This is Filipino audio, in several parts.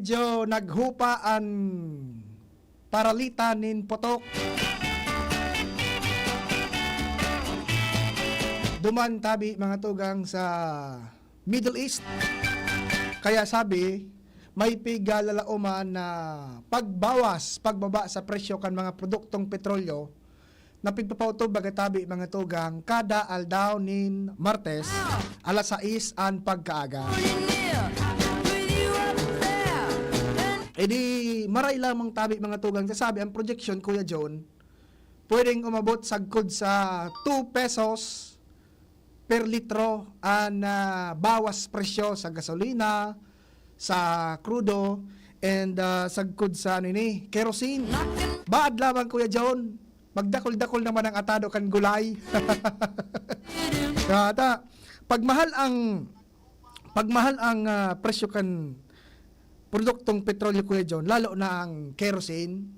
medyo naghupaan paralitan nin potok. Duman tabi mga tugang sa Middle East. Kaya sabi, may pigalalauman na pagbaba sa presyo kan mga produktong petrolyo na pigpapauto bagatabi mga tugang kada aldaw nin Martes alas 6 an pagkaaga. Edi maray lamang tabi mga tugang sasabi ang projection Kuya John pwedeng umabot sagkod sa 2 pesos per litro ang bawas presyo sa gasolina, sa crudo, and sagkod sa kerosene. Baad lamang Kuya John, magdakol-dakol naman ang atado kan gulay. Kata, pagmahal ang presyo kan produktong petrolyo Kuya John, lalo na ang kerosene,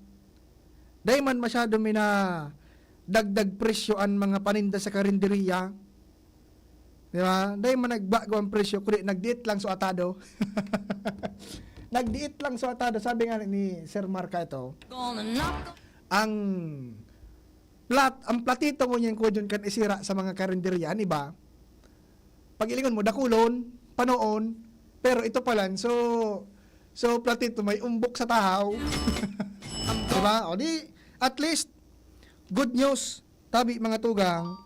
dahil man masyado mina dagdag presyo ang mga paninda sa karinderiya. Di ba? Dahil man nagbago ang presyo, kundi nagdiit lang so atado. Nagdiit lang so atado. Sabi nga ni Sir Marca ito, ang platito mo niyan Kuya John kan isira sa mga karinderiya, ba? Pag ilingon mo, dakulon, panoon, pero ito palan, so platito may umbok sa tahaw. Diba? O di, at least, good news, tabi mga tugang,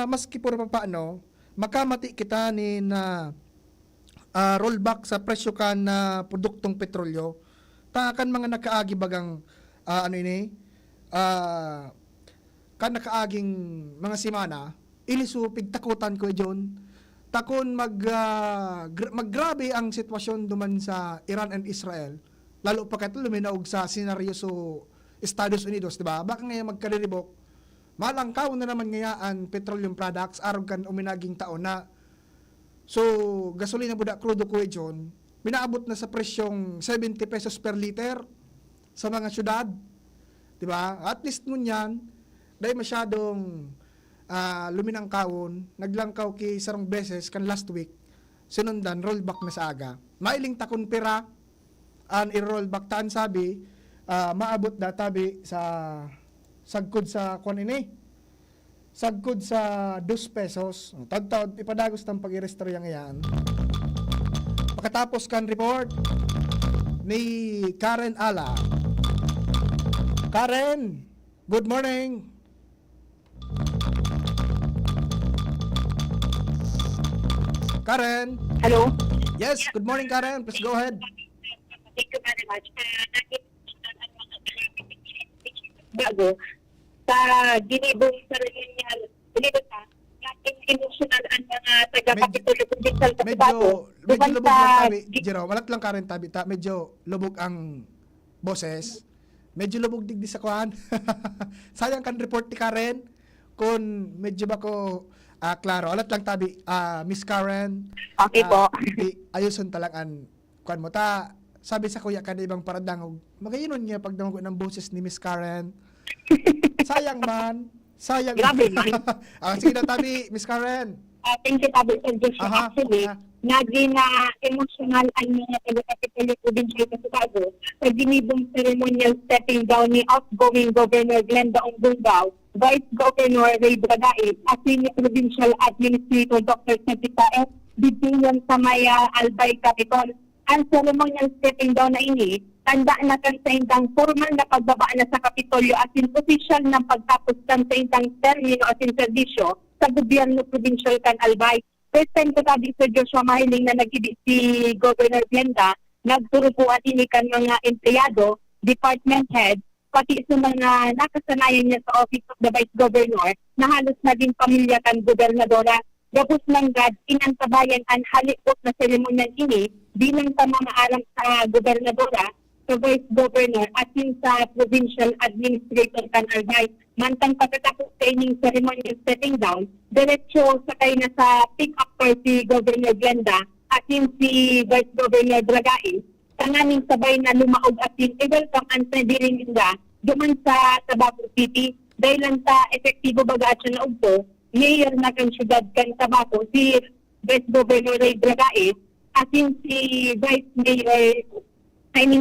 maski puro pa paano, makamati kita ni na rollback sa presyo kan na produktong petrolyo. Kan mga nakaagi bagang, kan nakaaging mga simana, ilisupig takutan ko John. Takon maggrabe ang sitwasyon duman sa Iran and Israel, lalo pa kato luminaog sa senaryo so Estados Unidos, diba? Baka ngayon magkariribok, malangkaw na naman ngayaan petroleum products, arog kan uminaging taon na. So, gasolina buda crudo ko John, minaabot na sa presyong 70 pesos per liter sa mga syudad, diba? At least nun yan, dahil masyadong luminang kawon, naglangkaw ki sarong beses kan last week, sinundan, rollback na sa aga. Mailing takon pera, an i-rollback taan sabi, maabot da tabi sa sagkod sa sagkod sa 2 pesos. Tagtaod, ipadagos ng pag-i-restore yang iyan. Pagkatapos kan report ni Karen Ala. Karen, good morning. Karen. Hello? Yes, good morning Karen. Please go ahead. Thank you very much. Bago, sa ginibong sa reunion, bilibot na, natin emotional ang mga taga-kapitulo provincial sa Bago. Medyo lubog lang tabi, Jero, walat lang Karen tabi, medyo lubog ang boses. Medyo lubog digdi sa kuhan. Sayang kan report ni Karen, kung medyo ba ko klaro. Alat lang tabi, Miss Karen. Okay po. Ayuson talangan kuhan mo. Sabi sa kuya kan ibang paradangog, magayinon niya pagdangog ng boses ni Miss Karen. Sayang man. Sayang. Grabe man. Sige na tabi, Miss Karen. Thank you, Tabi Joshua. Actually, naging emotional ang mga taga-kapitulo provincial sa Bago sa ginibong ceremonial stepping down ni outgoing Governor Glenda Ongbunggao, Vice Governor Ray Bragain, at Senior Provincial Administrator Dr. Cedrica F. Bibingyan sa may Albay Capitol. Ang ceremonial stepping down na ini, tanda na kan sa indang formal na pagbaba na sa Kapitolyo at in official ng pagtapos kan sa indang termino at in servisyo sa gobyerno provincial kan Albay. First time ko tabi sa Joshua Mahiling na nag-ibig si Governor Glenda, nagturupuan ini kan mga empleyado, department head, pati sa mga nakasanayan niya sa Office of the Vice Governor na halos naging pamilya kan gobernadora. Gapos ng God, inantabayan ang halikot na seremonyal ini bilang pamamaalam sa gobernadora, sa Vice Governor at yung sa Provincial Administrator kan Albay. Mantang pagkatapos sa ining ceremonial setting down, diretso sakay na sa pick-up si Governor Glenda at yung si Vice Governor Bragain. Tanganing sabay na lumaog at yung i-welcome ang pwede nila duman sa Tabaco City. Dahil lang sa epektibo baga at siya na ugpo, Mayor na kan siyudad kan Tabaco, si Vice Governor Ray Bragain, at yung si Vice Mayor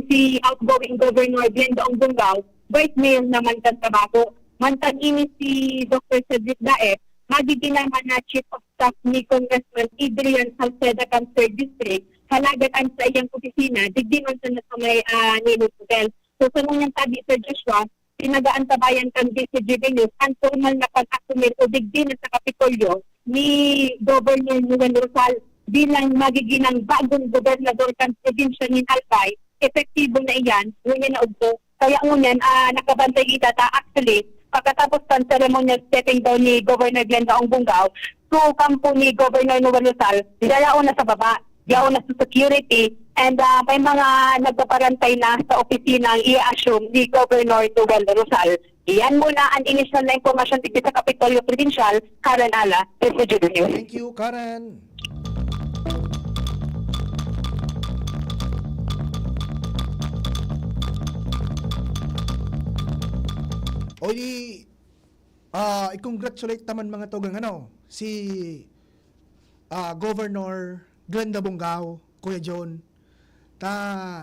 si outgoing Governor Glenda Ongdongao, Vice Mayor naman kan Tabaco. Mantan ini si Dr. Cedric Daep, magiging naman na Chief of Staff ni Congressman Adrian Salceda kan 3rd District, halagat ang sa iyang opisina, digdinon sa may Nilo Hotel. So sa nung tabi Sir Joshua, tinagaan tabayan kan DCGB News, ang formal na pag-asumir o digdin sa Kapitolyo ni Governor Noel Rosal bilang magiginang bagong gobernador kan probinsya ni Albay. Epektibo na iyan, ngunyan na ugto. Kaya ngunyan, nakabantay kita actually, pagkatapos ng ceremonial stepping down ni Governor Glenda Ongdongao, to kampo ni Governor Noel Rosal, dilayaon na sa baba, dilayaon na sa security, and may mga nagpaparantay na sa opisina ang i-assume ni Governor Noel Rosal. Iyan muna ang initial na informasyon tigit sa Kapitolyo Provincial, Karen Ala, SCGB News. Thank you, Karen. O i-congratulate naman mga tugang si Governor Glenda Ongdongao, Kuya John.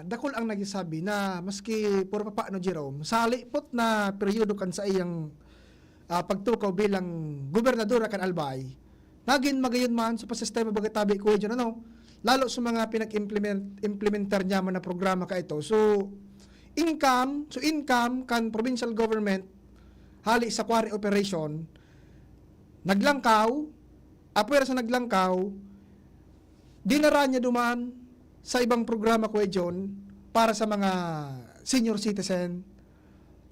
Dakol ang nagisabi na maski puro paano Jerome, sa lipot na peryodo kan sa iyang pagtukaw bilang gobernador kan Albay, naging magayon man sa pasistema bagatabi Kuya John lalo sa mga pinag-implementar niya man na programa ka ito. So income kan provincial government hali sa quarry operation naglangkaw, apwera sa naglangkaw, dinara niya duman sa ibang programa Kuya John para sa mga senior citizen.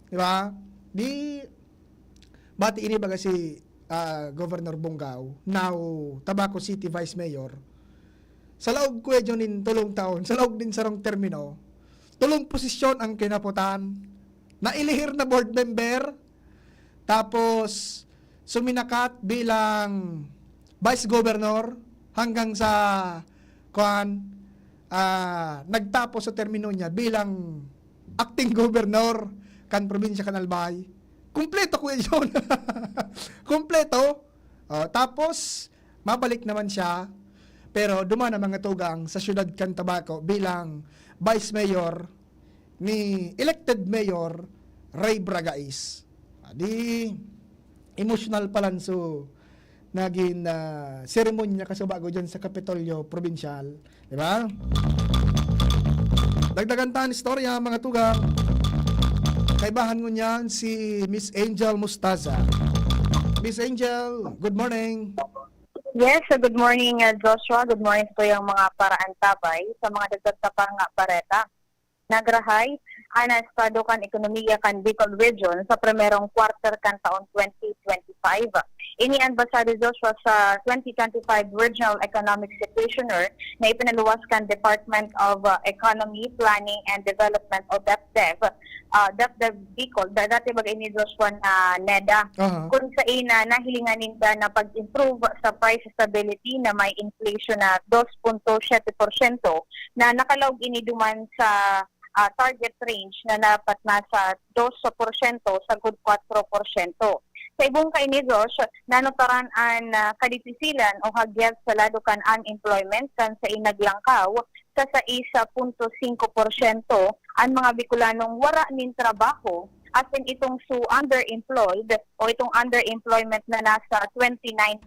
Di ba? Bati ini baga si Governor Ongdongao, now Tabaco City Vice Mayor. Sa laog Kuya John in tulong taon, sa laog din sarong termino, tulong posisyon ang kinaputan, nailihir na board member, tapos suminakat bilang Vice Governor hanggang sa nagtapos sa termino niya bilang acting governor kan probinsya kan Albay. Kumpleto Kuya John. Kumpleto. Tapos mabalik naman siya pero duman ang mga tugang sa siyudad kan Tabaco bilang Vice Mayor ni elected Mayor Ray Bragais. Di emotional palanso naging seremonya kasubago dyan sa Kapitolyo Provincial. Di ba? Dagdagan tahan istorya mga tugang. Kaibahan mo niyan si Miss Angel Mustaza. Miss Angel, good morning. Yes, good morning Joshua. Good morning po yung mga paraan tabay sa mga dagdag sa nga pareta. Nagrahay, ana estado kan ekonomiya kan Bicol Region sa primerong quarter kan taon 2025. Ini Ambassador Joshua sa 2025 Regional Economic Situationer na ipinaluwas kan Department of Economy, Planning and Development o DepDev. DepDev Bicol, dati bagay ni Joshua na NEDA. Kung sa ina, nahilingan ninda na pag-improve sa price stability na may inflation na 2.7% na nakalawag iniduman sa target range na dapat nasa 2% sa good 4%. Sa ibong kaini, Josh, nanotaran ang kadipisilan o hagyat sa lado kan unemployment kan sa inaglangkaw sa 1.5% ang mga Bicolanong wara nin trabaho as in itong underemployed o itong underemployment na nasa 29%.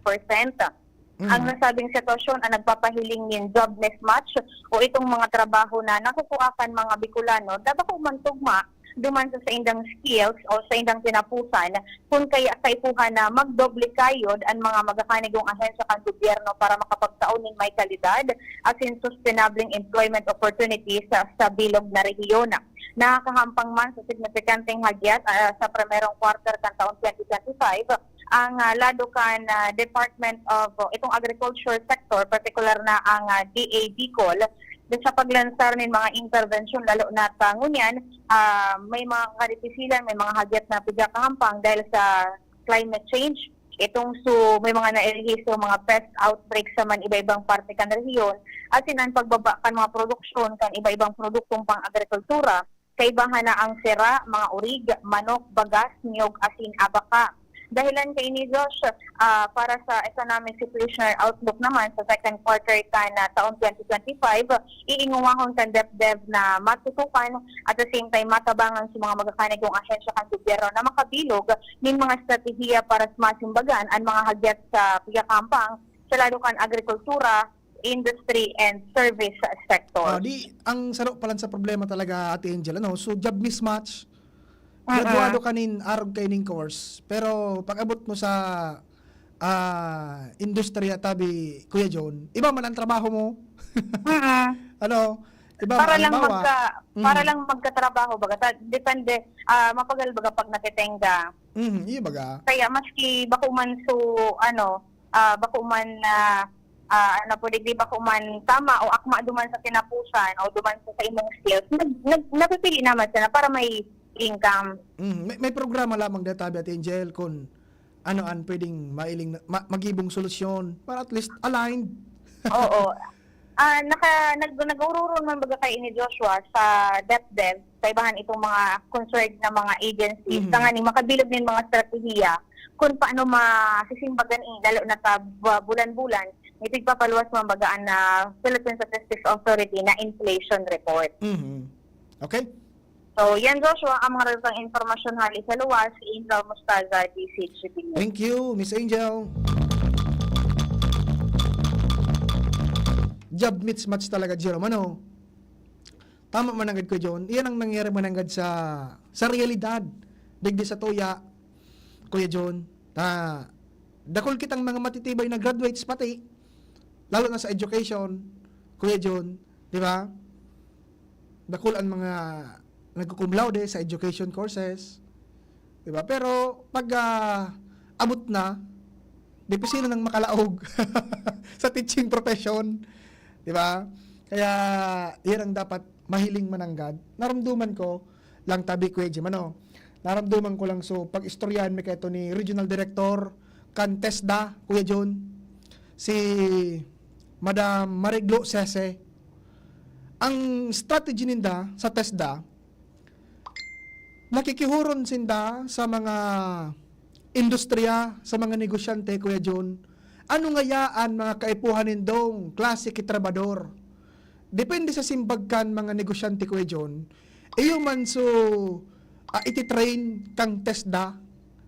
Ang nasabing sitwasyon ang nagpapahiling ng job mismatch o itong mga trabaho na nakukuhakan mga Bicolano dapat kumantugma duman sa indang skills o sa indang tinapusan kung kaya kaipuhan na magdoble kayod ang mga magakanigong ahensya kan gobyerno para makapagtaunin may kalidad as in sustainable employment opportunities sa bilog na rehiyon. Nakakahampang man sa signifikanteng hagyat sa primerong quarter kan taon 2025 ang lado kan Department of itong agriculture sector, particular na ang DA Bicol, sa paglansar ng mga intervention lalo na tangunyan, may mga kadipisilan, may mga hagyat na pigakahampang dahil sa climate change. May mga nairihiso, mga pest outbreak sa man iba-ibang parte kan rehiyon, at sinan pagbaba kan mga produksyon kan iba-ibang produktong pang-agrikultura, kaibahan na ang sera, mga urig, manok, bagas, niyog, asin, abaka. Dahilan kay ni Josh, para sa economic situational outlook naman sa second quarter na taong 2025, iingungahon kan DepDev na matutukan at the same time matabangan sa mga magkakanig kong ahensya kan gobyerno na makabilog ng mga strategiya para sa masimbagan ang mga hagyat sa pigakampang sa lalo kan agrikultura, industry and service sector. Ang sarap pala sa problema talaga, Ate Angel, ano? So, job mismatch. Graduado kanin, arog kayo ning course. Pero, pag abot mo sa industriya, tabi, Kuya John, iba man ang trabaho mo. Ano? Iba Para man, lang halimbawa, para lang magkatrabaho baga. Depende, mapagal baga pag nakitenga. iya baga. Kaya maski bakuman bakuman pwede di bakuman tama o akma duman sa kinapusan o duman sa imong skills, napipili naman sila para may income. May programa lamang data at Angel kung ano pwedeng mailing magibong solusyon para at least aligned. Oo. Nag-ururon man baga kay ni Joshua sa DepDev sa ibahan itong mga concerned na mga agencies nga ni makabilog din mga strategiya kung paano masisimbagan lalo na sa bulan-bulan itig papaluwas man bagaan na Philippine Statistics Authority na inflation report. Okay? So, yan Joshua, ang mga relatang informasyon hali sa luwas, si Angel Mostaza, DCHB. Thank you, Miss Angel. Job mismatch talaga, Jerome. Ano? Tama manangad ko, John. Iyan ang nangyari manangad sa realidad. Digdi sa tuya, Kuya John. Dakol kitang mga matitibay na graduates pati, lalo na sa education, Kuya John. Di ba? Dakol ang mga nagko-cum laude sa education courses. Di ba? Pero pag abot na, di pa sila nang makalaog sa teaching profession. Di ba? Kaya yan ang dapat mahiling mananggad. Naramduman ko lang tabi Kuya Jim, ano? Naramduman ko lang so pag istoryahan mi kay ito ni Regional Director kan TESDA, Kuya John, si Madam Mariglo Sese. Ang strategy ninda sa TESDA, nakikihuron sinda sa mga industriya, sa mga negosyante, Kuya John. Ano ngayaan mga kaipuhan nindong klase kitrabador? Depende sa simbagkan mga negosyante, Kuya John. Iyo man so ititrain kang TESDA,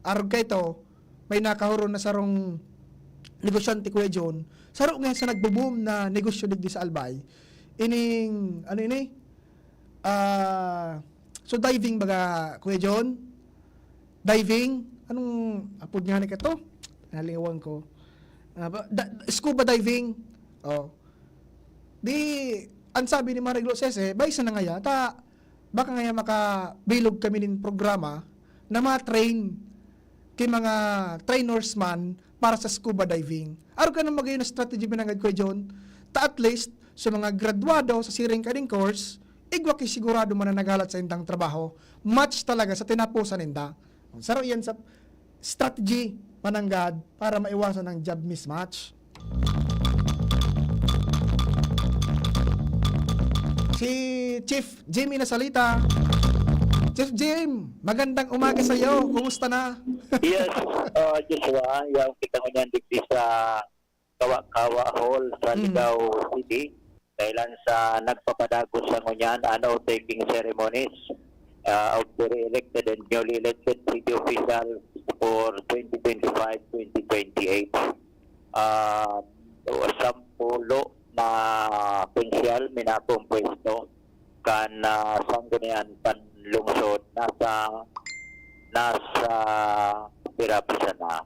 arog ka ito, may nakahuron na sarong negosyante, Kuya John. Saro nga sa nagbo-boom na negosyo digdi sa Albay. Ining, ano ini? So diving baga, Kuya John? Diving? Anong apod nga ni ka to? Naliwan ko. Scuba diving. Oh. Di, ang sabi ni Mariglo Sese, baysa na nga baka nga makabilog kami ng programa na ma-train kay mga trainers man para sa scuba diving. Araw ka na magayon na strategy binangad, Kuya John? At least, sa mga graduado sa siring kading course, igwa kay sigurado man na nagalat sa indang trabaho, match talaga sa tinapusan ninda. Saro yan sa strategy mananggad para maiwasan ang job mismatch. Si Chief Jimmy Nasalita. Chief Jim, magandang umaga sa iyo. Kumusta na? Yes, Joshua, yung kita ko niyan digdi sa Kawa Hall sa Ligao City. Kailan sa nagpapadagos sa ngunyan, taking ceremonies of the re-elected and newly elected city officials for 2025-2028. 10 na pensyal minakong pwesto kan sanggunian panlungsod nasa pirapisa na.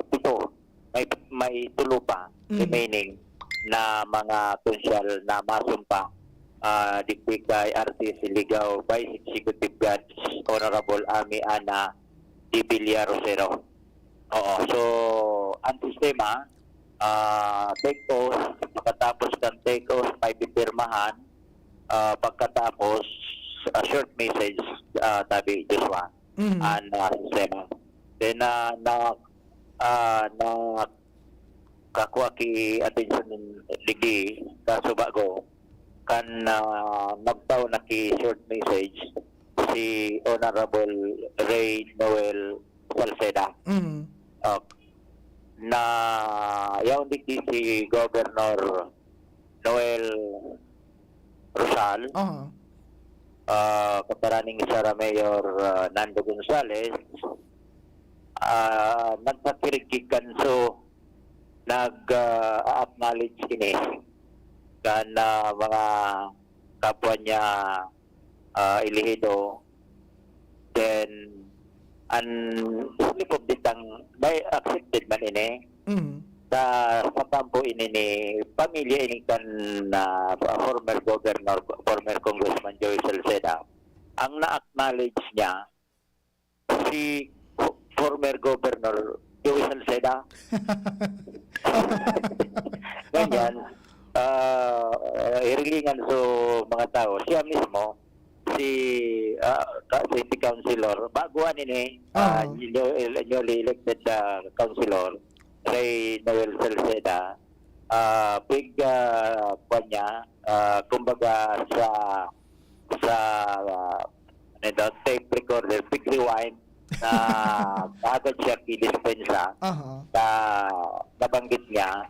Pito, may tulo pa remaining na mga konsyal na masumpa digdi kay Artis Ligaw Vice Executive Judge Honorable Ami Ana Di Villa Rosero. So ang sistema take oath, pagkatapos ng take oath may pipirmahan, pagkatapos short message tabi Joshua ang sistema. Then kakuha ki attention digdi kaso bago kan nagtaw na ki short message si Honorable Ray Noel Salceda. Na yaon digdi si Governor Noel Rosal, kaparaning Sara Mayor Nando Gonzales, nagpakirikikan so nag-acknowledge ini kan mga kapwa niya ilihido. Then slip of ditang by accepted man ini sa kampo ini ni pamilya ini kan former governor, former congressman Joey Salceda. Ang na-acknowledge niya si former governor Joey Salceda. Ganyan, hiringan so mga tao, siya mismo si city councilor baguan ini newly elected councilor Ray Noel Salceda, big kanya kumbaga sa tape recorder, big rewind na agad siya kidispensa nabanggit niya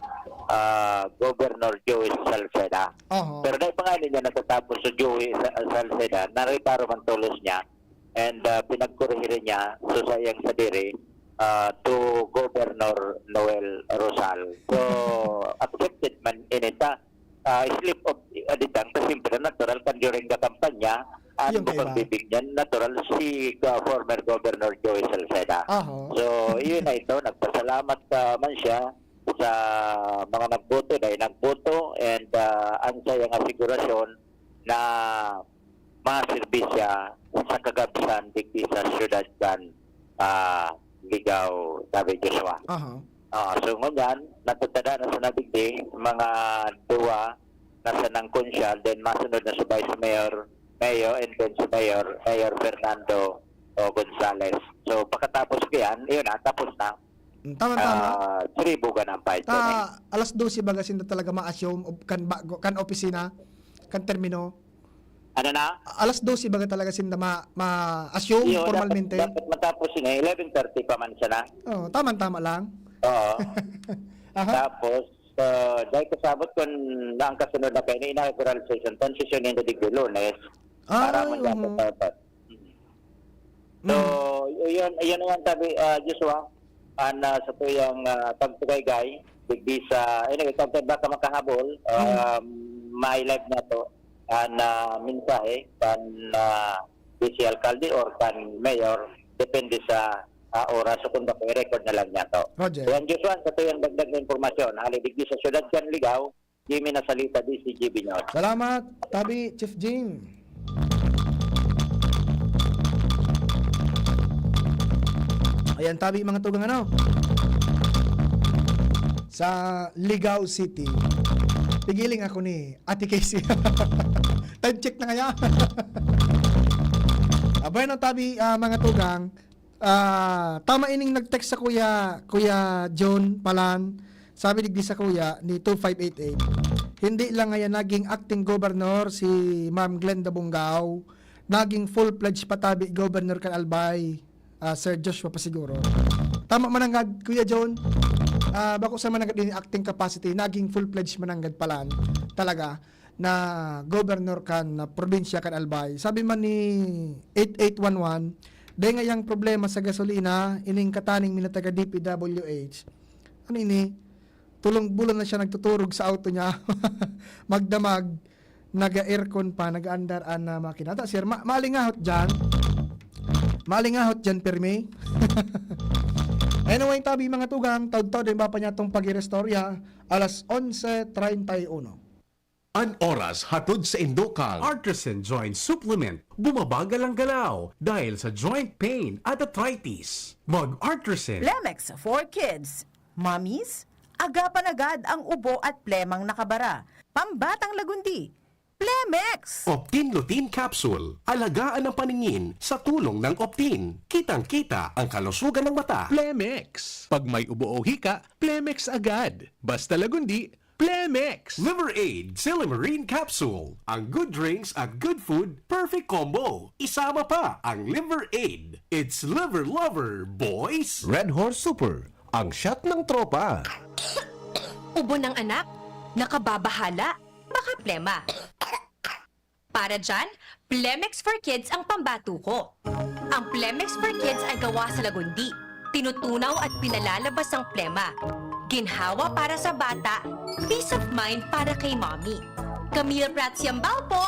Governor Joey Salceda. Pero dahil pangalan niya natatapos sa Joey Salceda, nariparo man tulos niya and pinagkurihirin niya so sayang sa diri to Governor Noel Rosal. So accepted man inita slip of aditang simple natural kan during the kampanya at bukang bibig niyan natural si former Governor Joey Salceda. So yun na ito, nagpasalamat man siya sa mga nagboto dahil nagboto and ang sayang asigurasyon na mga serbisya sa kagabsan digdi sa syudad kan Ligaw, sabi Joshua. So ngunyan, natutada na sa nadigdi mga duwa na sa nangkonsyal, then masunod na sa Vice Mayor and then si Mayor Fernando Gonzales. So pagkatapos ko yan, yun na, tapos na. Tama. Tribugan ang fight. Alas 12 baga sinda talaga ma-assume kan opisina, kan termino. Ano na? Alas 12 baga talaga sinda ma-assume formalmente. Dapat matapos yun 11:30 pa man siya na. Tama lang. Oo. Tapos, dahil kasabot ko na ang kasunod na kayo, inaugural session, transition in the degree Lunes, para man dapat. So, yun naman sabi, Joshua, sa tuyang pagtugay-gay, digdi sa, kung ba ka makahabol, may live na to, mensahe, kan si alkalde or kan mayor, depende sa oras o kung baka i-record na lang niya to. Roger. So, yan Joshua, sa tuyang dagdag na informasyon, halidigdi sa syudad kan Ligaw, Jimmy Nasalita, DCG Binyod. Salamat, Tabi, Chief Jim. Ayan, Tabi, mga tugang sa Ligaw City. Pigiling ako ni Ate Casey. Time check na kaya. Abay na Tabi, mga tugang. Tama ining nag-text sa Kuya John Palan. Sabi digdi sa kuya ni 2588. Hindi lang ngayon naging acting governor si Ma'am Glenda Bungao. Naging full-fledged patabi governor kan Albay. Sir Joshua pa siguro. Tama manangad Kuya John. Bako sa manangad din acting capacity, naging full-fledged manangad palan talaga na governor kan na probinsya kan Albay. Sabi man ni 8811, dahil ngayang problema sa gasolina, ining kataning minataga DPWH. Ano ini? Tulong bulan na siya nagtuturog sa auto niya. Magdamag, naga-aircon pa, naga-andaraan na makina. Sir, malingahot dyan. Malingahot dyan, perme. Anyway, Tabi, mga tugang, taod-taod din ba pa niya itong pag-irestorya, alas 11:31. An oras hatod sa Indokal. Artisan Joint Supplement. Bumabagal ang galaw dahil sa joint pain at arthritis. Mag-Artisan. Plemex for kids. Mommies, agapan agad ang ubo at plemang nakabara. Pambatang lagundi. Plemex! Optin Lutein Capsule. Alagaan ang paningin sa tulong ng Optin. Kitang-kita ang kalusugan ng mata. Plemex. Pag may ubo o hika, Plemex agad. Basta lagundi, Plemex! Liver Aid Silimarine Capsule. Ang good drinks at good food, perfect combo. Isama pa ang Liver Aid. It's liver lover, boys! Red Horse Super, ang shot ng tropa. Ubo ng anak, nakababahala, baka plema. Para dyan, Plemex for Kids ang pambato ko. Ang Plemex for Kids ay gawa sa lagundi. Tinutunaw at pinalalabas ang plema. Ginhawa para sa bata, peace of mind para kay mommy. Camille Prats Yambao po,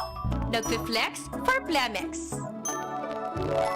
nagpe-flex for Plemex.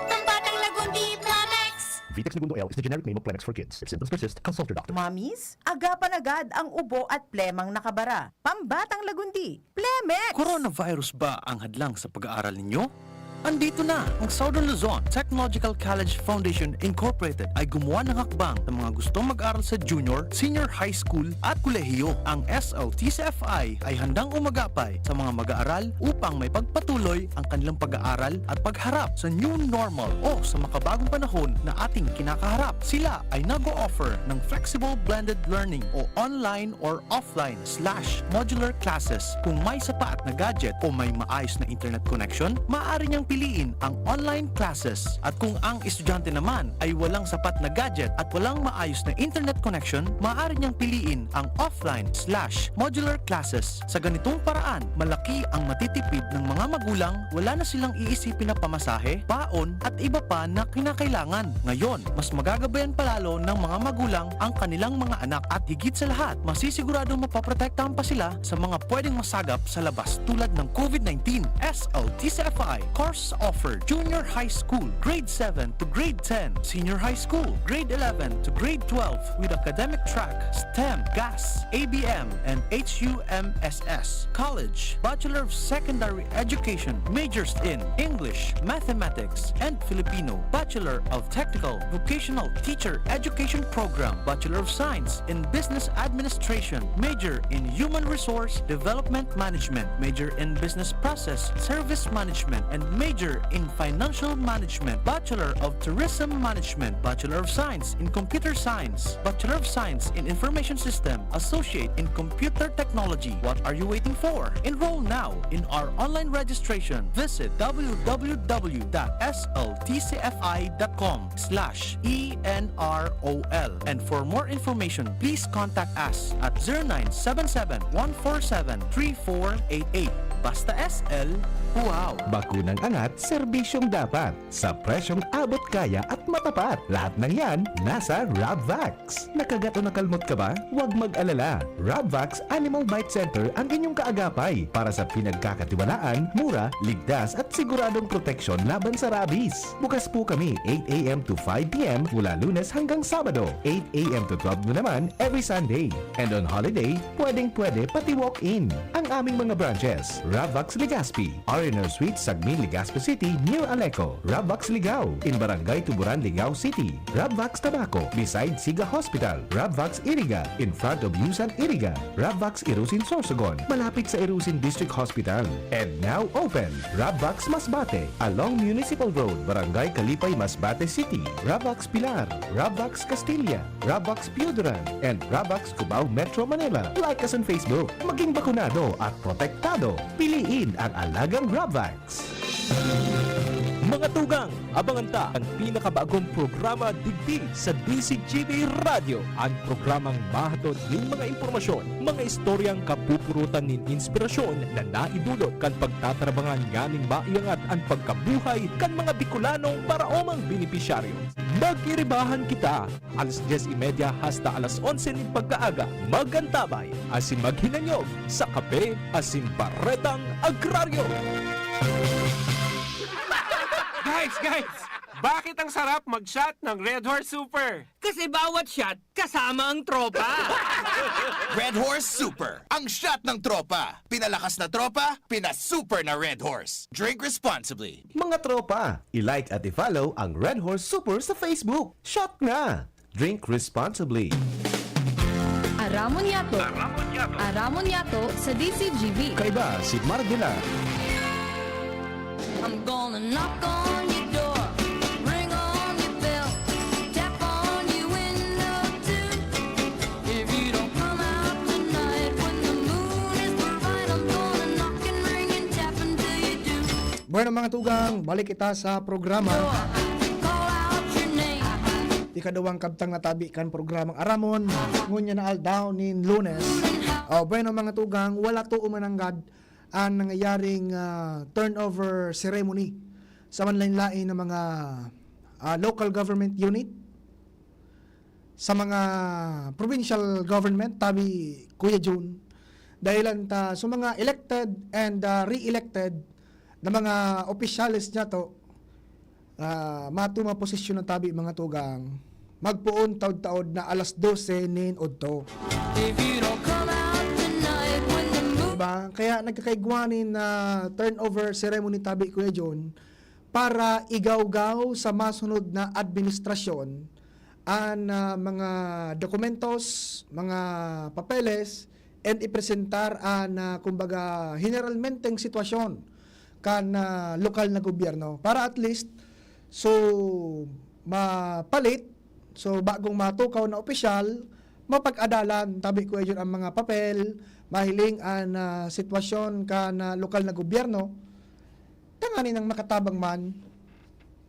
Pambatang lagundi, Plemex! Vitex Segundo L is the generic name of Plemex for kids. If symptoms persist, consult your doctor. Mommies, agapan agad ang ubo at plemang nakabara. Pambatang lagundi, Plemex! Coronavirus ba ang hadlang sa pag-aaral ninyo? Andito na ang Southern Luzon Technological College Foundation Incorporated ay gumawa ng hakbang sa mga gustong mag-aral sa junior, senior high school at kolehiyo. Ang SLTCFI ay handang umagapay sa mga mag-aaral upang may pagpatuloy ang kanilang pag-aaral at pagharap sa new normal o sa makabagong panahon na ating kinakaharap. Sila ay nag-o-offer ng flexible blended learning o online or offline/modular classes. Kung may sapat na gadget o may maayos na internet connection, maaari niyang piliin ang online classes. At kung ang estudyante naman ay walang sapat na gadget at walang maayos na internet connection, maaari niyang piliin ang offline/modular classes. Sa ganitong paraan, malaki ang matitipid ng mga magulang, wala na silang iisipin na pamasahe, baon at iba pa na kinakailangan. Ngayon, mas magagabayan palalo ng mga magulang ang kanilang mga anak at higit sa lahat, masisiguradong mapaprotektahan pa sila sa mga pwedeng masagap sa labas tulad ng COVID-19. SLTCFI course offered junior high school, grade 7 to grade 10, senior high school, grade 11 to grade 12 with academic track, STEM, GAS, ABM, and HUMSS. College, Bachelor of Secondary Education, majors in English, Mathematics, and Filipino. Bachelor of Technical Vocational Teacher Education Program, Bachelor of Science in Business Administration, major in Human Resource Development Management, major in Business Process Service Management, and major in Financial Management, Bachelor of Tourism Management, Bachelor of Science in Computer Science, Bachelor of Science in Information System, Associate in Computer Technology. What are you waiting for? Enroll now in our online registration. Visit www.sltcfi.com/ENROL. And for more information, please contact us at 0977-147-3488. Basta SL, wow! Bakunang angat, serbisyong dapat. Sa presyong abot kaya at matapat. Lahat ng yan, nasa Rabvax. Nakagat o nakalmot ka ba? Huwag mag-alala. Rabvax Animal Bite Center ang inyong kaagapay para sa pinagkakatiwalaan, mura, ligtas at siguradong proteksyon laban sa rabies. Bukas po kami 8 a.m. to 5 p.m. mula Lunes hanggang Sabado. 8 a.m. to 12 noon naman every Sunday. And on holiday, pwedeng-pwede pati walk-in. Ang aming mga branches, Rabvax Legazpi, RNR Suite, Sagmin, Legazpi City, near Aleco. Rabvax Ligao, in Barangay Tuburan, Ligao City. Rabvax Tabaco, beside Siga Hospital. Rabvax Iriga, in front of Yusan Iriga. Rabvax Irusin Sorsogon, malapit sa Irusin District Hospital. And now open, Rabvax Masbate, along Municipal Road, Barangay Kalipay, Masbate City. Rabvax Pilar, Rabvax Castilla, Rabvax Piuduran, and Rabvax Cubao Metro Manila. Like us on Facebook, maging bakunado at protektado. Piliin ang alagang Rabvax. Mga tugang, abangan ta ang pinakabagong programa digdig sa DCGV Radio. Ang programang mahatod ng mga impormasyon, mga istoryang kapupurutan nin inspirasyon na naidulot kan pagtatrabangan nganing maiangat ang pagkabuhay kan mga Bicolanong paraomang benepisyaryo. Mag-iribahan kita, alas 10:30 hasta alas 11 ng pagkaaga. Magantabay, asin maghinanyog sa kape, asin baretang agraryo. Guys! Bakit ang sarap mag-shot ng Red Horse Super? Kasi bawat shot, kasama ang tropa. Red Horse Super, ang shot ng tropa. Pinalakas na tropa, pinasuper na Red Horse. Drink responsibly. Mga tropa, i-like at i-follow ang Red Horse Super sa Facebook. Shot na! Drink responsibly. Aramon Yato sa DCGV. Kaiba si Margila. I'm gonna knock on your door, ring on your bell, tap on your window too. If you don't come out tonight when the Bueno mga tugang, balik kita sa programa. Ikadawang kabtang natabi kan programang Aramon, ngunya na aldaw nin Lunes. Bueno mga tugang, wala to umananggad ang nangyayaring turnover ceremony sa manlain-lain ng mga local government unit, sa mga provincial government, tabi Kuya June, dahilan ta sa mga elected and re-elected na mga opisyalis niya to, matuma posisyon ng tabi mga tugang, magpuon taod-taod na alas 12 nin udto. Diba? Kaya nagkakaigwanin na turnover ceremony tabi Kuya John para igawgaw sa masunod na administrasyon ang mga dokumentos, mga papeles, and ipresentar ang kumbaga generalmenteng sitwasyon kan lokal na gobyerno para at least so mapalit, so bagong matukaw na opisyal, mapag-adalan tabi ko yun ang mga papel, mahiling ang sitwasyon kan lokal na gobyerno, tanganin ng makatabang man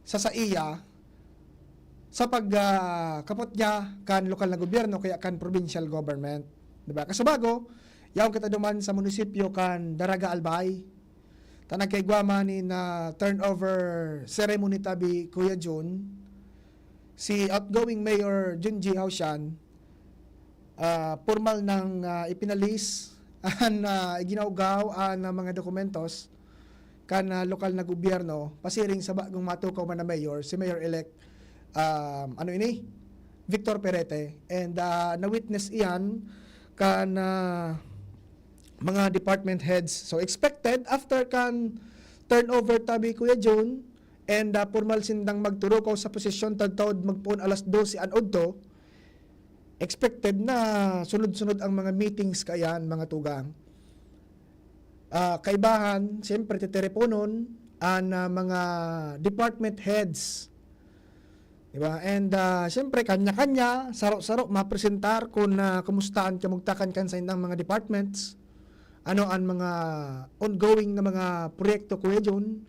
sa iya sa pagkapot niya kan lokal na gobyerno kaya kan provincial government. Diba? Kasabago, yaong kita duman sa munisipyo kan Daraga Albay, tanag kay Guama ni na turnover ceremony tabi Kuya June, si outgoing Mayor Junji Haushan, formal nang ipinalis ang ginaugaw ang mga dokumentos kan lokal na gobyerno, pasiring sa bagong matukaw man na mayor, si Mayor-elect Victor Perete, and na-witness iyan kan mga department heads. So expected after kan turnover tabi Kuya June and formal sindang magturukaw sa posisyon tagtaod magpuon alas 12 an udto, expected na sunod-sunod ang mga meetings kayan mga tugang. Kaibahan, siyempre titeleponon ang mga department heads. Diba? And siyempre kanya-kanya, saro-saro mapresentar kung kumustaan kamugtakan kan sa indang mga departments, ano ang mga ongoing na mga proyekto Kuya June,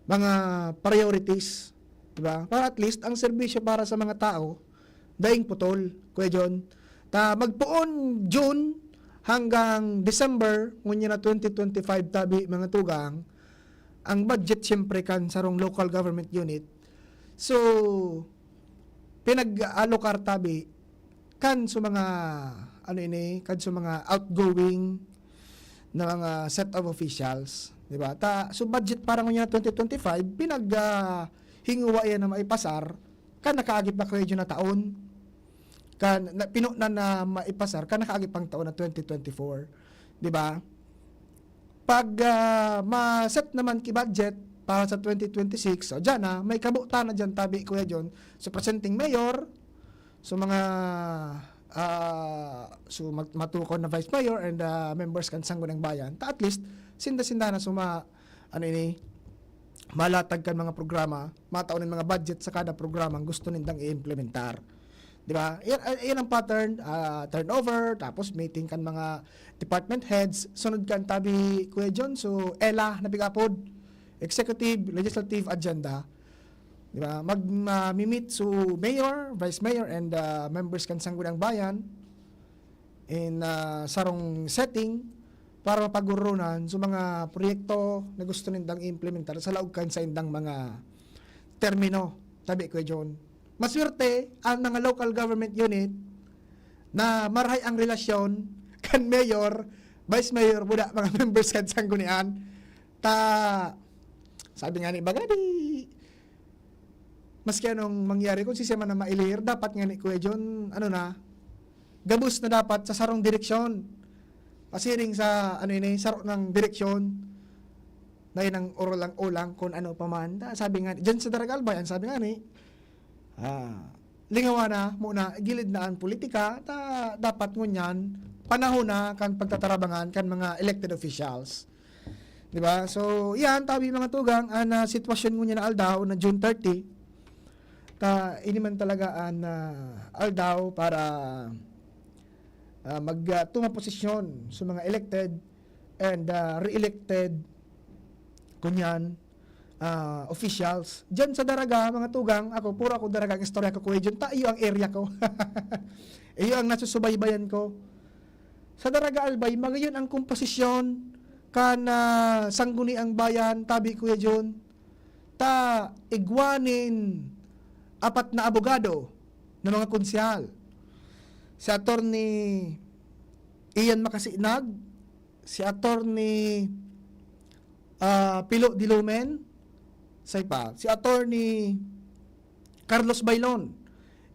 mga priorities, diba? Para at least ang serbisyo para sa mga tao daing putol Kuya John. Magpuon June hanggang December ngunya na 2025 tabi mga tugang, ang budget siyempre kan sarong local government unit. So pinag-alokar tabi kan sa mga kan sa mga outgoing na mga set of officials, di ba? So budget para ngunya 2025 hinguwa yan na maipasar kan nakaagip na Kuya John na taon, kan pinunan na maipasar kan nakaagip pang taon na 2024, di ba? Pag ma-set naman ki budget para sa 2026, so dyan may kabutan na dyan tabi Kuya John, so presenting mayor, so mga so matukaw na vice mayor and members kan Sangguniang Bayan, at least sinda-sinda na suma malatag kan mga programa, mataunin mga budget sa kada programa gusto nindang i-implementar. Di ba? Yan ang pattern, turnover, tapos meeting kan mga department heads, sunod kan tabi Kuya John, so ELA na bigapod, executive, legislative agenda. Di ba? Mag-meet so mayor, vice mayor, and members kan Sangguniang Bayan in sarong setting para mapagurunan sa mga proyekto na gusto nindang implementar sa laog kan sa indang mga termino. Tabi Kuya John. Maswerte ang mga local government unit na marahay ang relasyon kan mayor, vice mayor, buda mga members kan Sanggunian. Sabi nga ni Bagadi, maski anong mangyari kung sisema na mailir, dapat nga ni Kuya John, gabus na dapat sa sarong direksyon. Pasiring sa, saro ng direksyon, na yun ang ulang kung ano pa man. Sabi nga, dyan sa Daraga Albay, sabi nga ni, lingawa na muna, gilid na ang politika, dapat ngunyan, panahon na kan pagtatarabangan kan mga elected officials. Diba? So, yan, tabi mga tugang, ang sitwasyon ngunyan na aldaw na June 30, iniman talaga ang aldaw para tumaposisyon sa mga elected and re-elected kunyan officials. Diyan sa Daraga, mga tugang, puro ako Daraga ang istorya ko kuya John. Iyo ang area ko. Iyo ang nasusubaybayan ko. Sa Daraga Albay, magayon ang komposisyon kana sangguni ang bayan, tabi kuya John. Ta igwanin 4 na abogado ng mga konsyal. Si Attorney Ian Makasinag, si Attorney Pilo Dilumen, si Attorney Carlos Bailon,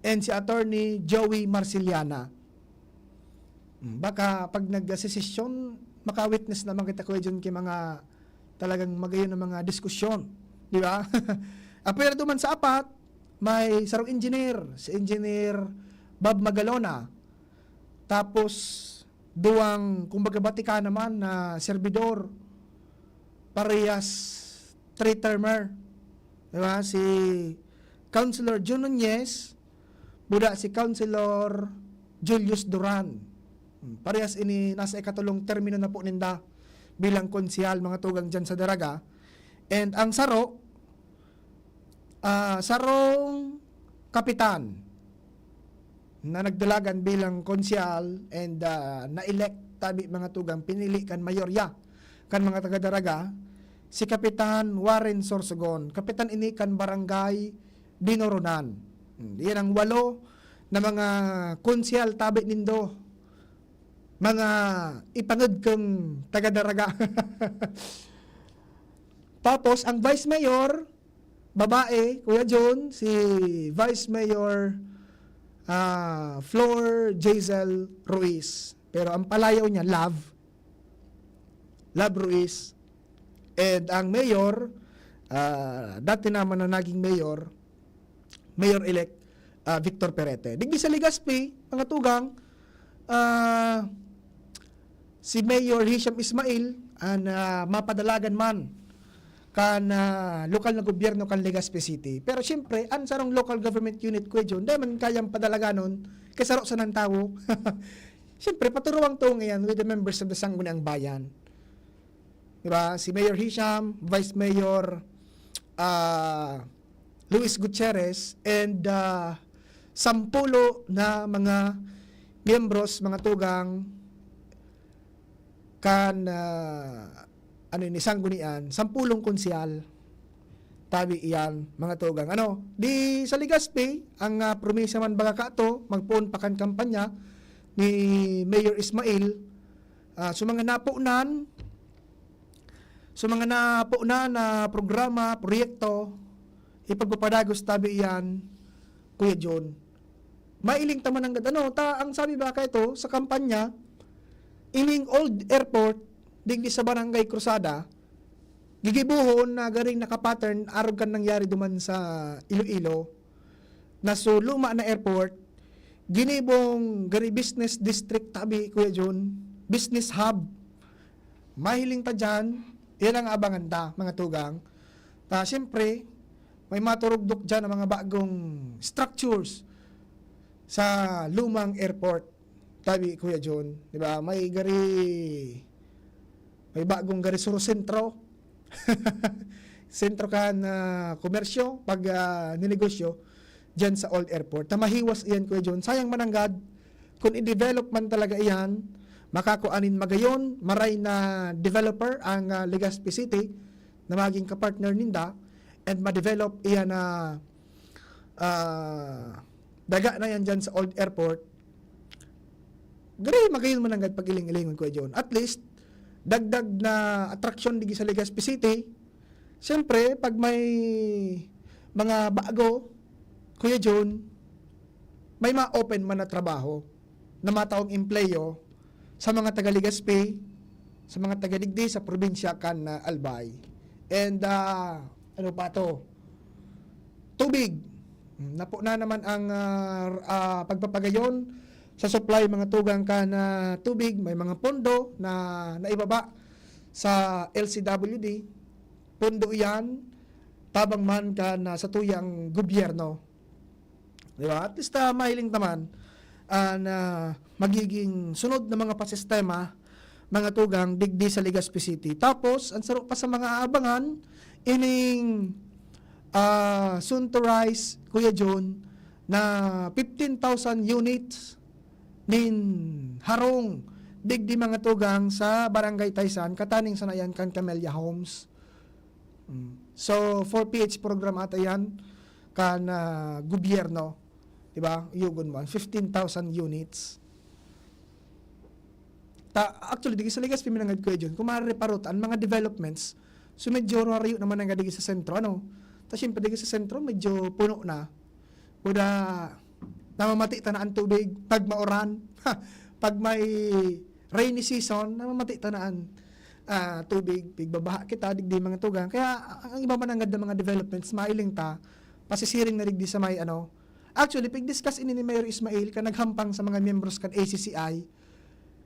and si Attorney Joey Marciliana. Baka pag nag-session, maka-witness naman kita kuya dyan kay mga talagang magayon ng mga diskusyon. Di ba? Pero duman sa 4, may sarong engineer, si Engineer Bob Magalona. Tapos, duwang, kumbaga batika naman na servidor, parehas 3-termer. Diba? Si Councilor Jun Nunez, buda si Councilor Julius Duran. Parehas ini nasa ikatulong termino na po ninda bilang konsyal mga tugang dyan sa Daraga. And ang sarong kapitan na nagdalagan bilang konsyal and na-elect tabi mga tugang pinili kan mayorya kan mga taga-Daraga, si Kapitan Warren Sorsogon. Kapitan ini kan barangay Dinoronan. Yan ang 8 na mga konsyal tabi nindo. Mga ipangod kong taga-Daraga. Tapos, ang Vice Mayor, babae, Kuya John, si Vice Mayor Flor Jazel Ruiz. Pero ang palayaw niya, Love Ruiz. And ang Mayor, dati naman na naging Mayor-elect Victor Perete. Digdi sa Legazpi, mga tugang, si Mayor Hisham Ismail mapadalagan man kan lokal na gobyerno kan Legazpi City. Pero siyempre, ang sarong local government unit ko dyan, dahil man kayang padalaganon, kasaro sa ng tao. Siyempre, paturuang to ngayon with the members of the Sangguniang Bayan. Diba? Si Mayor Hisham, Vice Mayor Luis Gutierrez, and 10 na mga miyembros, mga tugang, kan ni Sanggunian, 10 konsyal tabi iyan mga tugang. Di sa Legazpi ang promesa man baga kato magpuon pa kan kampanya ni Mayor Ismail mga napunan na programa, proyekto ipagpapadagos tabi iyan Kuya John. Mailing taman ang ang sabi ba ito sa kampanya ining old airport digdi sa Barangay Cruzada gigibuhon na garing nakapattern arog kan nangyari duman sa Iloilo na so luma na airport ginibong gari business district tabi Kuya John, business hub. Mahiling ta dyan, yan ang abangan ta mga tugang. Siyempre may maturugdok dyan ang mga bagong structures sa lumang airport tabi Kuya John, di ba? May bagong gari suro sentro. Sentro kan komersyo pag ninegosyo diyan sa old airport. Mahiwas iyan Kuya John. Sayang mananggad kung i-develop man talaga iyan, makakuanin magayon, maray na developer ang Legazpi City na maging kapartner ninda and ma-develop iyan na daga na yan dyan sa old airport. Gari magayon mananggad pag iling-ilingon Kuya John. At least dagdag na attraction digi sa Legazpi City. Siyempre, pag may mga bago, Kuya John, may ma-open man na trabaho na mataong empleyo sa mga taga Legazpi, sa mga taga digdi sa probinsya kan Albay. And ano pa to? Tubig. Napo na naman ang pagpapagayon sa supply mga tugang ka na tubig, may mga pondo na naibaba sa LCWD. Pondo iyan, tabang man ka na sa tuyang gobyerno. Di ba? At least mahiling naman na magiging sunod na mga pasistema, mga tugang, digdi sa Legazpi City. Tapos, ang sarap pa sa mga abangan, ining soon to rise, Kuya John, na 15,000 units nin harong digdi mga tugang sa Barangay Taysan, kataning sanayan kan Camellia Homes. So, 4PH program ata yan kan gobyerno. Diba? Yugon mo. 15,000 units. Actually, digi sa Ligas, piminangad ko yun. Kung mareparutan, mga developments, so medyo rarayo naman ang digi sa sentro, ano? Tapos yung digi sa sentro, medyo puno na. Kuda, namamati ta na ang tubig, pag mauran, pag may rainy season, namamati ta na ang tubig, bigbabaha kita, digdi mga tugang. Kaya, ang iba man ang ganda mga developments, mailing ta, pasisiring na digdi sa may, ano. Actually, pag-discuss ini ni Mayor Ismail, ka naghampang sa mga members kan ACCI,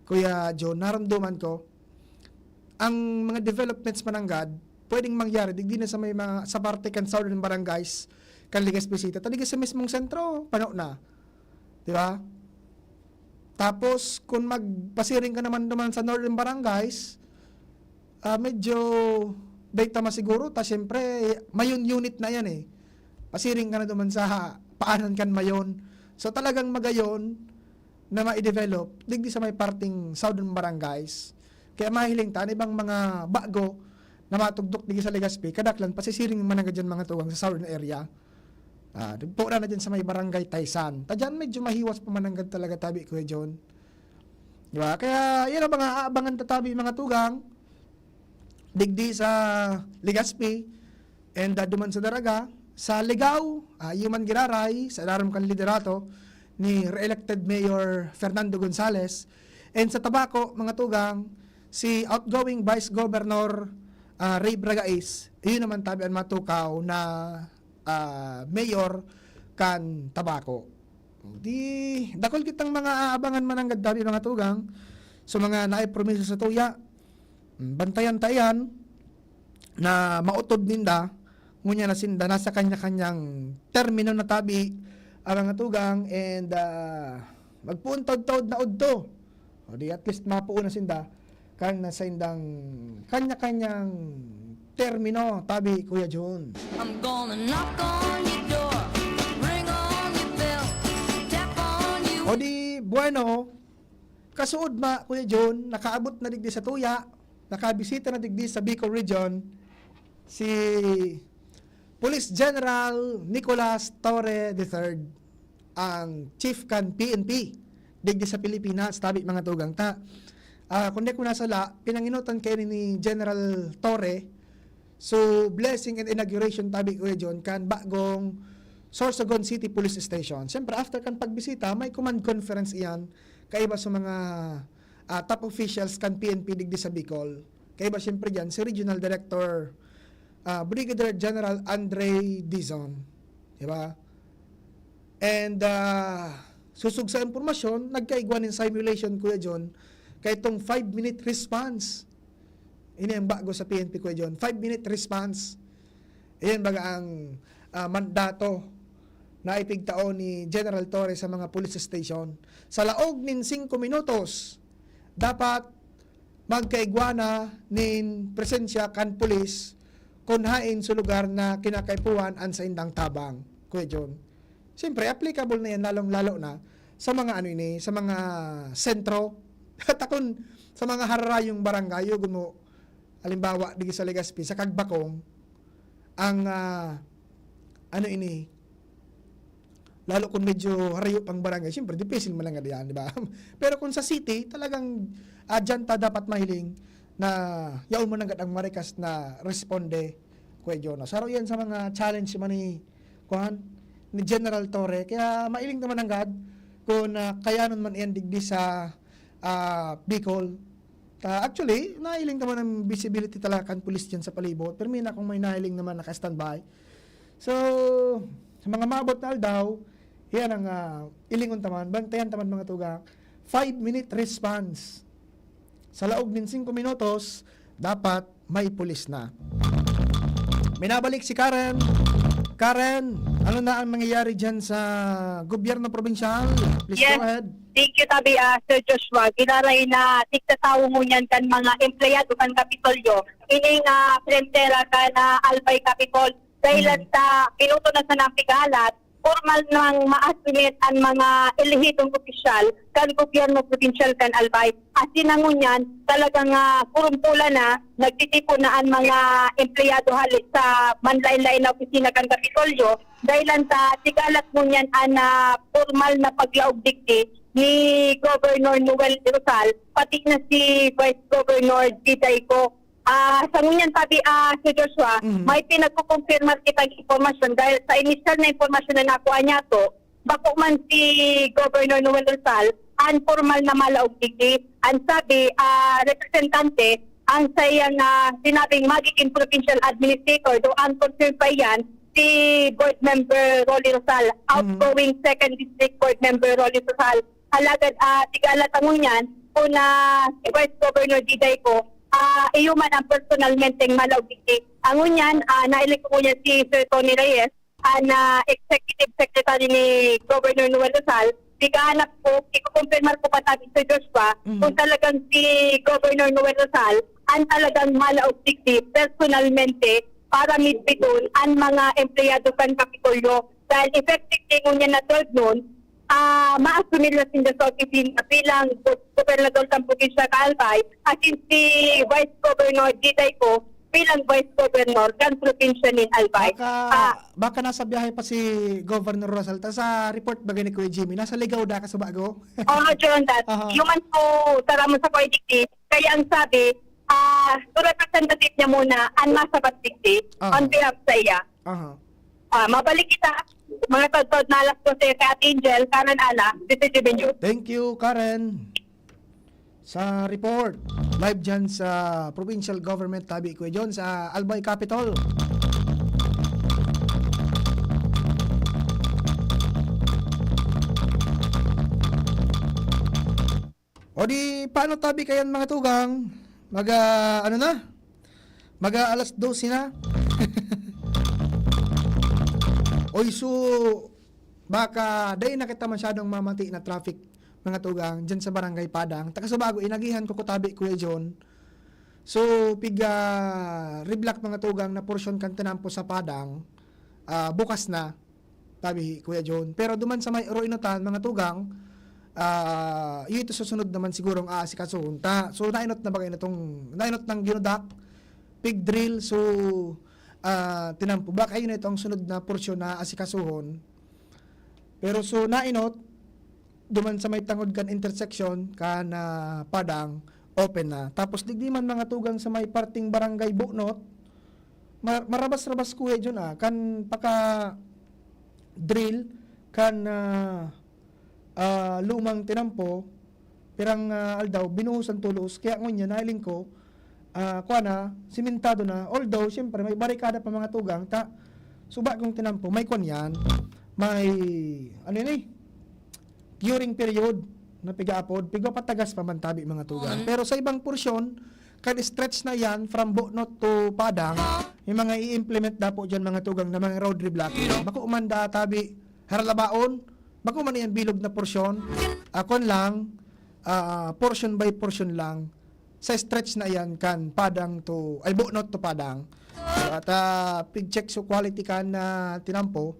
Kuya John, naramdaman ko, ang mga developments mananggad, pwedeng mangyari, digdi na sa may mga, sa parte kan southern barangays, kan Ligas Bisita, taligas sa mismong sentro, pano na. Di ba? Tapos, kung magpasiring ka naman sa northern barangays, medyo data masiguro, ta syempre, mayon unit na yan eh. Pasiring ka na naman sa paanan kan mayon. So, talagang magayon, na ma-develop digdi sa may parting southern barangays. Kaya mahiling ta ibang mga bago na matugdok digdi sa Legazpi, kadaklan pasisiring managad dyan mga tuwang sa southern area. Pura na dyan sa may Barangay Taysan. Tadyan medyo mahiwas pa mananggad talaga tabi, Kuya John. Diba? Kaya yan ang mga aabangan tatabi mga tugang digdi sa Legazpi and duman sa Daraga, sa Ligao, Human Giraray, sa Daram kan liderato ni re-elected Mayor Fernando Gonzales, and sa Tabaco, mga tugang, si outgoing Vice Governor Ray Bragais, yun naman tabi ang matukaw na Mayor kan Tabaco. Di, dakol kitang mga aabangan mananggad tabi mga tugang, so mga naipromiso sa tuya, bantayan-tayan, na mautod ninda, ngunya na sinda, nasa kanya-kanyang termino na tabi, ang mga tugang, and magpuuntod-tod na udto. O di at least mapuuna sinda kan nasa indang kanya-kanyang termino tabi, Kuya John. I'm gonna knock on your door, ring on your bell, tap on you. O di, bueno, kasuod ma, Kuya John, nakaabot na digdi sa tuya, nakabisita na digdi sa Bicol Region, si Police General Nicolas Torre III, ang Chief kan PNP, digdi sa Pilipinas, tabi mga tugang ta. Kundi ko nasala, pinanginutan kayo ni General Torre, so blessing and inauguration tabi ko John, kan bagong Sorsogon City Police Station. Siyempre, after kan pagbisita, may command conference iyan, kaiba sa mga top officials kan PNP digdi sa Bicol. Kaiba siyempre dyan, si Regional Director Brigadier General Andre Dizon, di ba? And susug sa impormasyon, nagkaigwan ng simulation, Kuya John, kaya itong 5-minute response. Ini ang bago sa PNP, Kuya John. 5-minute response. Iyan baga ang mandato na ipigtao ni General Torres sa mga police station. Sa laog nin 5 minutos, dapat magkaigwana nin presensya kan police kunhain sa lugar na kinakaipuan an sa indang tabang, Kuya John. Siyempre, applicable na yan lalong-lalo na sa mga sa mga sentro, takon sa mga hararayong barangay, gumo, halimbawa, digi sa Legazpi, sa Kagbakong, ang lalo kung medyo harayo pang barangay, siyempre, dipisil mo lang nga diyan, di ba? Pero kung sa city, talagang dyan ta dapat mahiling na yaon mo nang ang marikas na responde, Kuya John. Saro yan sa mga challenge man ni General Torre. Kaya mailing naman ang God kung kayanon man yan digdi sa Bicol. Actually, nailing naman ang visibility talaga kan police dyan sa palibot. Pero may kung may nailing naman naka-standby. So, sa mga mabot na aldaw, yan ang ilingon taman, bantayan taman mga tugang, 5-minute response. Sa laog ng 5 minutos, dapat may pulis na. Minabalik si Karen. Karen, ano na ang mangyayari dyan sa gobyerno probinsyal? Please Yes. go ahead. Thank you tabi Sir Joshua. Ginaray na tigtatawo mo niyan kan mga empleyado kan Kapitolyo. Ining frentera kan Albay Capitol. Dahil sa pinuto na sa napigalat, formal nang ma-assimilate ang mga elihitong opisyal kan gobyerno provincial kan Albay. At sinangunyan, talagang purumpula na, nagtitipon na ang mga empleyado halit sa manlain-lain na opisina kan Kapitolyo. Dahil sa tigalat mo niyan ang formal na paglaog dikti ni Governor Noel Rosal, pati na si Vice Governor Diday ko. Sa ngunyan tabi si Joshua, may pinagkukumpirma kitang informasyon dahil sa initial na informasyon na nakuha niya to, bako man si Governor Noel Rosal, unformal na malaog dikti. Ang sabi, representante, ang sayang sinabing magiging provincial administrator, do unconfirmed pa yan, si Board Member Rolly Rosal, outgoing 2nd District Board Member Rolly Rosal. Halagad, tigalatangon yan, kung si Vice Governor Diday ko, iyo man ang personalmente malaw dikti. Ang unyan, nailik ko niya si Sir Tony Reyes, na Executive Secretary ni Governor Noel Rosal. Tigahanap ko, ikukumpirmar ko patabi sa Joshua, kung talagang si Governor Noel Rosal, ang talagang malaw dikti personalmente para midbidon ang mga empleyado kan Kapitolyo. Dahil effective din niya na 12 noon, ma-asumir na sinda sa opisina bilang gobernador ng probinsya Albay at si Vice Governor Diday ko bilang Vice Governor ng probinsya ni Albay. Baka nasa biyahe pa si Governor Rosal. Sa report bagay ni Kuya Jimmy, nasa ligaw da ka sa bago? John, that. Human po, tara mo sa Koy kaya ang sabi, representative niya muna ang masabat dikti on behalf sa iya. Mabalik kita. Mga tod-tod na alas ko sa Ate Angel, Karen Ala, City Benjo. Thank you, Karen. Sa report, live dyan sa Provincial Government Tabi Kuya John sa Albay Capitol. O di, paano tabi kayan mga tugang? Ano na? Alas 12 na? Oy, so, baka dahil nakita masyadong mamati na traffic mga tugang dyan sa Barangay Padang. Takasubago, inagihan ko kutabi Kuya John. So, reblock mga tugang na portion kan tinampo sa Padang, bukas na, tabi Kuya John. Pero duman sa may Roinutan, mga tugang, yun ito susunod naman sigurong aasikasun. So, nainot na bagay na itong, nainot ng ginudak, pig drill, so, tinampo. Baka yun ito ang sunod na porsyon na asikasuhon. Pero so, nainot, duman sa may tangod kan intersection, kan Padang, open na. Tapos, digdi man mga tugang sa may parting barangay Bunot, marabas-rabas kuya dyan kan paka drill, kan lumang tinampo, pirang aldaw, binuhusan tulos, kaya ngunyan, nailing ko, simentado na, although, siyempre, may barikada pa mga tugang, suba kong tinampo, may kwan yan, may, curing period, na piga-apod, patagas pa man tabi mga tugang. Pero sa ibang porsyon, kan stretch na yan, from Bunot to Padang, yung mga i-implement na po dyan mga tugang na mga road reblocking. Bako umanda tabi, haralabaon, bako man yan bilog na porsyon, akon lang, portion by portion lang, sa stretch na yan kan Padang to ay Bunot to Padang. So, at pig-check so quality kan tinampo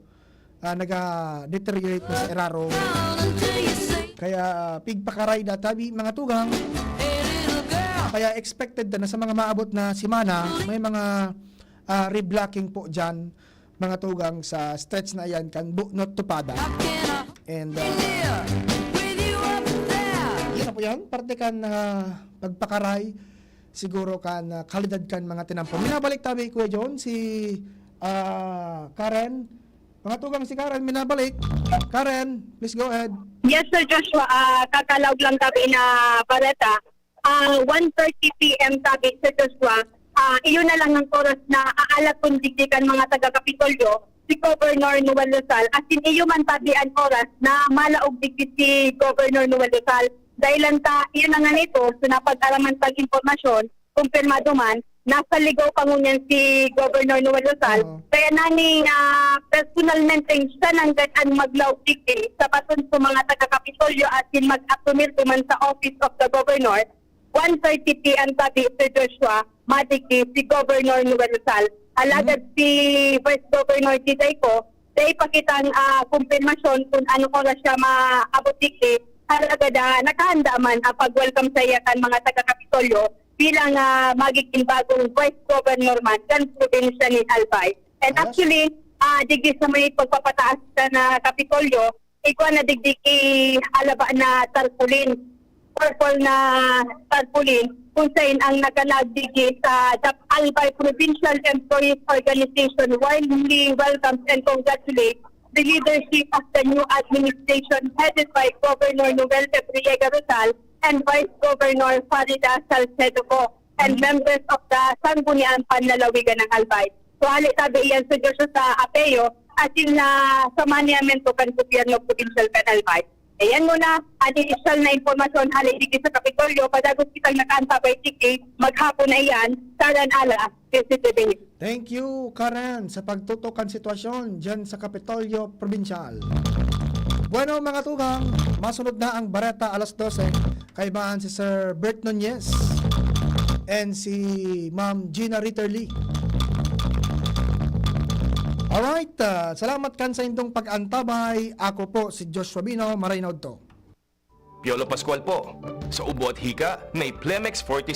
naga-deteriorate na sa eraro. Kaya pigpakaray da tabi mga tugang. Kaya expected na sa mga maabot na simana may mga reblocking po dyan mga tugang sa stretch na yan kan Bunot to Padang. And yun na po yan, parte kan pagpakaray, siguro kan kalidad kan mga tinampo. Minabalik tabi Kuya John, si Karen. Mga tugang si Karen, minabalik. Karen, please go ahead. Yes, Sir Joshua, kakalaog lang tabi na Bareta. 1:30 p.m. tabi, Sir Joshua. Iyon na lang ang oras na aalaton digdikan mga taga-Kapitolyo si Governor Noel Rosal. As in, iyo man tabi ang oras na malaog digdi si Governor Noel Rosal. Dahil iyon na nga nito, so napag-araman pag-informasyon, kumpirmado man, nasa ligaw pa ngunyan si Governor Noel Rizal. Kaya nani personal maintain siya ng gaan maglawtik sa pasun sa mga taga-Kapitolyo at sin mag-akumil tuman sa Office of the Governor. 1:30 p.m. sabi si Joshua, matiki si Governor Noel Rizal. Alagad si Vice Governor Titay ko, sa ipakitang kumpirmasyon kung ano oras siya maabotik alagad nakahanda man pag-welcome sa iyakan mga taga-Kapitolyo bilang magiging bagong Vice Governor man kan probinsya ni Albay. And actually, digdi sa may pagpapataas na Kapitolyo, ikaw na digdi alaba na tarpaulin, purple na tarpaulin, kung saan ang nakalagdigi sa Albay Provincial Employees Organization warmly welcomes and congratulates the leadership of the new administration headed by Governor Noel Tepriega Rizal and Vice Governor Farida Salcedo and members of the Sangguniang Panlalawigan ng Albay. So halit sabi iyan sa Joshua sa Apeo at yung sa maniamento kan Gobyerno Provincial kan Albay. Ayan muna, additional na informasyon halit dito sa Kapitolyo, padagos kitang nakaantabay tiki, maghapon na iyan, saran ala, PCTV. Thank you, Karen, sa pagtutukan sitwasyon dyan sa Kapitolyo Provincial. Bueno, mga tugang, masunod na ang Bareta alas 12. Kaibahan si Sir Bert Nunez and si Ma'am Gina Ritterly. Alright, salamat kan sa indong pag-antabay. Ako po si Joshua Bino, Marinaud to. Piolo Pascual po. Sa ubo at hika, may Plemex 40